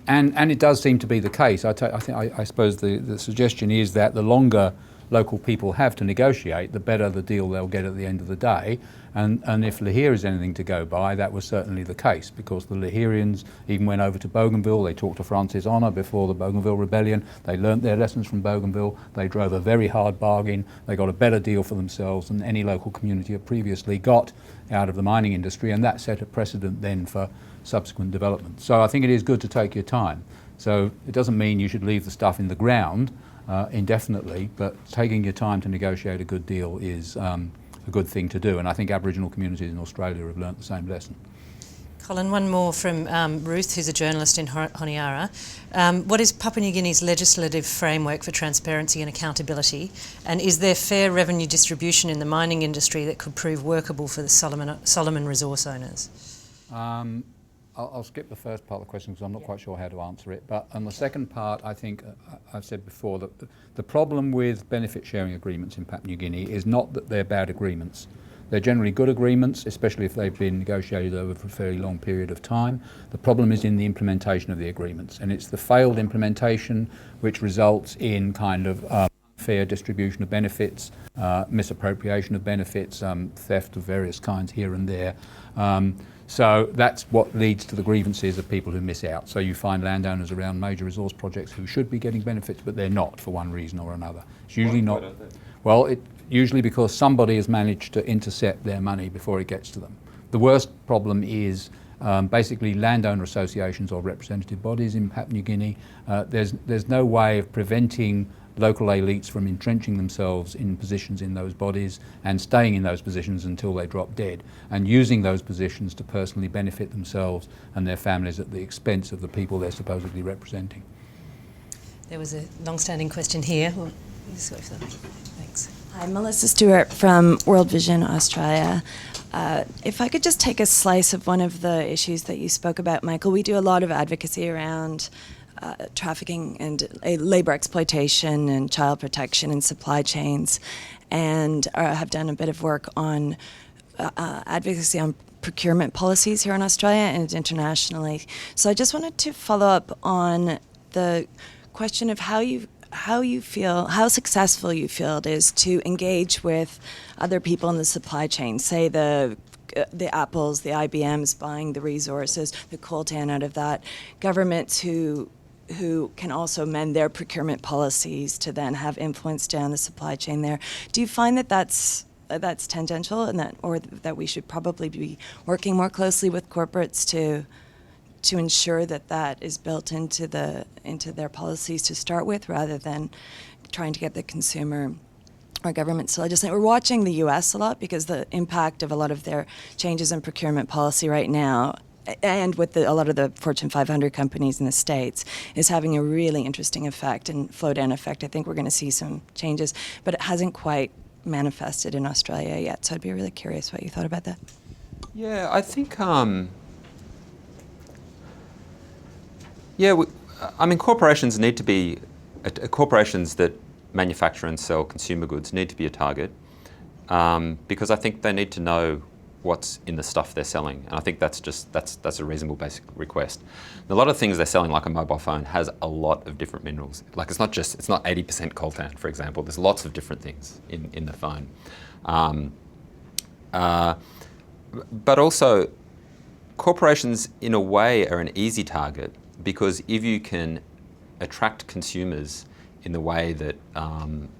and it does seem to be the case. I suppose the suggestion is that the longer local people have to negotiate, the better the deal they'll get at the end of the day. And if Lihir is anything to go by, that was certainly the case, because the Lihirians even went over to Bougainville. They talked to Francis Honour before the Bougainville Rebellion. They learnt their lessons from Bougainville. They drove a very hard bargain. They got a better deal for themselves than any local community had previously got out of the mining industry, and that set a precedent then for subsequent development. So I think it is good to take your time. So it doesn't mean you should leave the stuff in the ground indefinitely, but taking your time to negotiate a good deal is a good thing to do. And I think Aboriginal communities in Australia have learnt the same lesson. Colin, one more from Ruth, who's a journalist in Honiara. What is Papua New Guinea's legislative framework for transparency and accountability? And is there fair revenue distribution in the mining industry that could prove workable for the Solomon resource owners? I'll skip the first part of the question because I'm not quite sure how to answer it. But on the second part, I think I've said before that the problem with benefit sharing agreements in Papua New Guinea is not that they're bad agreements. They're generally good agreements, especially if they've been negotiated over a fairly long period of time. The problem is in the implementation of the agreements, and it's the failed implementation which results in kind of fair distribution of benefits, misappropriation of benefits, theft of various kinds here and there. So that's what leads to the grievances of people who miss out. So you find landowners around major resource projects who should be getting benefits, but they're not for one reason or another. It's usually not. Well, usually because somebody has managed to intercept their money before it gets to them. The worst problem is basically landowner associations or representative bodies in Papua New Guinea. There's no way of preventing local elites from entrenching themselves in positions in those bodies and staying in those positions until they drop dead, and using those positions to personally benefit themselves and their families at the expense of the people they're supposedly representing. There was a long-standing question here. Well, thanks. Hi, Melissa Stewart from World Vision Australia. If I could just take a slice of one of the issues that you spoke about, Michael. We do a lot of advocacy around trafficking and labour exploitation and child protection and supply chains, and have done a bit of work on advocacy on procurement policies here in Australia and internationally. So I just wanted to follow up on the question of how successful you feel it is to engage with other people in the supply chain, say the Apples, the IBMs buying the resources, the Coltan out of that, governments who can also amend their procurement policies to then have influence down the supply chain there. Do you find that that's tangential, and that we should probably be working more closely with corporates to ensure that is built into their policies to start with, rather than trying to get the consumer or government to legislate? We're watching the US a lot because the impact of a lot of their changes in procurement policy right now, and with a lot of the Fortune 500 companies in the States, is having a really interesting effect and flow-down effect. I think we're going to see some changes, but it hasn't quite manifested in Australia yet. So I'd be really curious what you thought about that. Yeah, I think, corporations need to be, corporations that manufacture and sell consumer goods need to be a target, because I think they need to know what's in the stuff they're selling, and I think that's a reasonable basic request. And a lot of things they're selling, like a mobile phone, has a lot of different minerals. Like it's not 80% coltan, for example. There's lots of different things in the phone. But also, corporations in a way are an easy target, because if you can attract consumers in the way that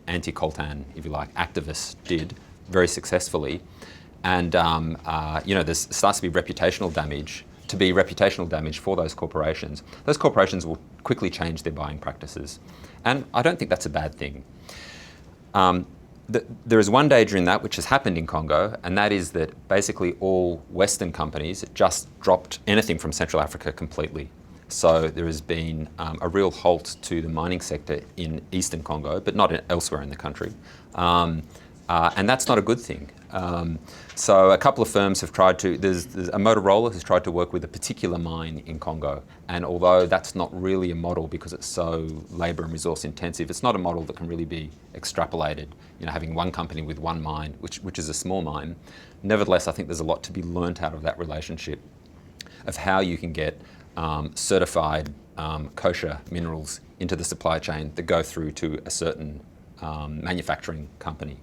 anti-coltan, if you like, activists did very successfully, and there starts to be reputational damage for those corporations. Those corporations will quickly change their buying practices, and I don't think that's a bad thing. There is one danger in that which has happened in Congo, and that is that basically all Western companies just dropped anything from Central Africa completely. So there has been a real halt to the mining sector in Eastern Congo, but not elsewhere in the country. And that's not a good thing. So a couple of firms have tried to, there's a MODERATOR who's tried to work with a particular mine in Congo. And although that's not really a model because it's so labour and resource intensive, it's not a model that can really be extrapolated, having one company with one mine, which is a small mine. Nevertheless, I think there's a lot to be learnt out of that relationship, of how you can get certified kosher minerals into the supply chain that go through to a certain manufacturing company.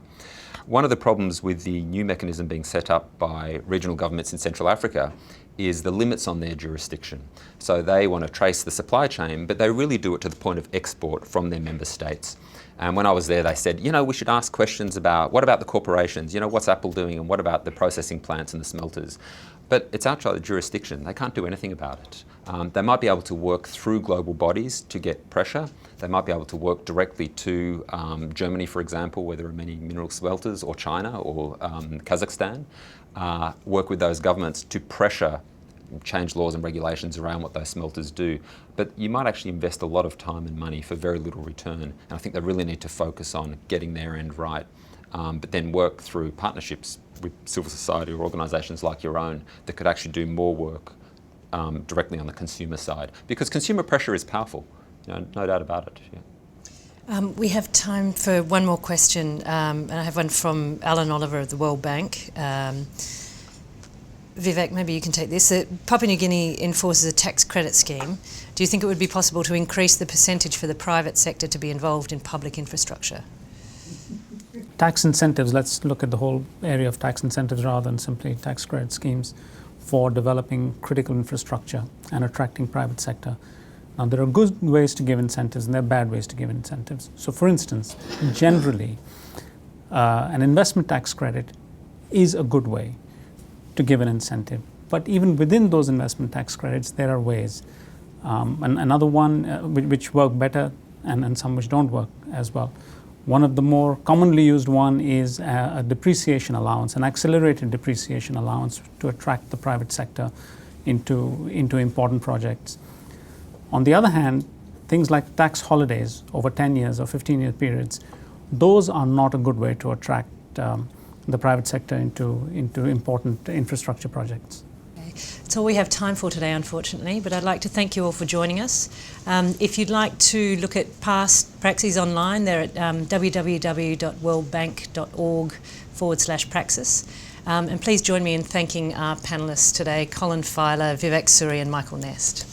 One of the problems with the new mechanism being set up by regional governments in Central Africa is the limits on their jurisdiction. So they want to trace the supply chain, but they really do it to the point of export from their member states. And when I was there, they said, we should ask questions about, what about the corporations? What's Apple doing? And what about the processing plants and the smelters? But it's outside the jurisdiction. They can't do anything about it. They might be able to work through global bodies to get pressure. They might be able to work directly to Germany, for example, where there are many mineral smelters, or China, or Kazakhstan. Work with those governments to pressure, change laws and regulations around what those smelters do. But you might actually invest a lot of time and money for very little return. And I think they really need to focus on getting their end right, but then work through partnerships with civil society or organisations like your own that could actually do more work directly on the consumer side. Because consumer pressure is powerful, no doubt about it. Yeah. We have time for one more question, and I have one from Alan Oliver of the World Bank. Vivek, maybe you can take this. Papua New Guinea enforces a tax credit scheme. Do you think it would be possible to increase the percentage for the private sector to be involved in public infrastructure? Tax incentives, let's look at the whole area of tax incentives rather than simply tax credit schemes for developing critical infrastructure and attracting private sector. Now, there are good ways to give incentives and there are bad ways to give incentives. So, for instance, generally, an investment tax credit is a good way to give an incentive. But even within those investment tax credits, there are ways. And another one which work better and some which don't work as well. One of the more commonly used one is a depreciation allowance, an accelerated depreciation allowance to attract the private sector into important projects. On the other hand, things like tax holidays over 10 years or 15-year periods, those are not a good way to attract the private sector into important infrastructure projects. That's all we have time for today, unfortunately, but I'd like to thank you all for joining us. If you'd like to look at past Praxis online, they're at www.worldbank.org/Praxis. And please join me in thanking our panellists today, Colin Filer, Vivek Suri and Michael Nest.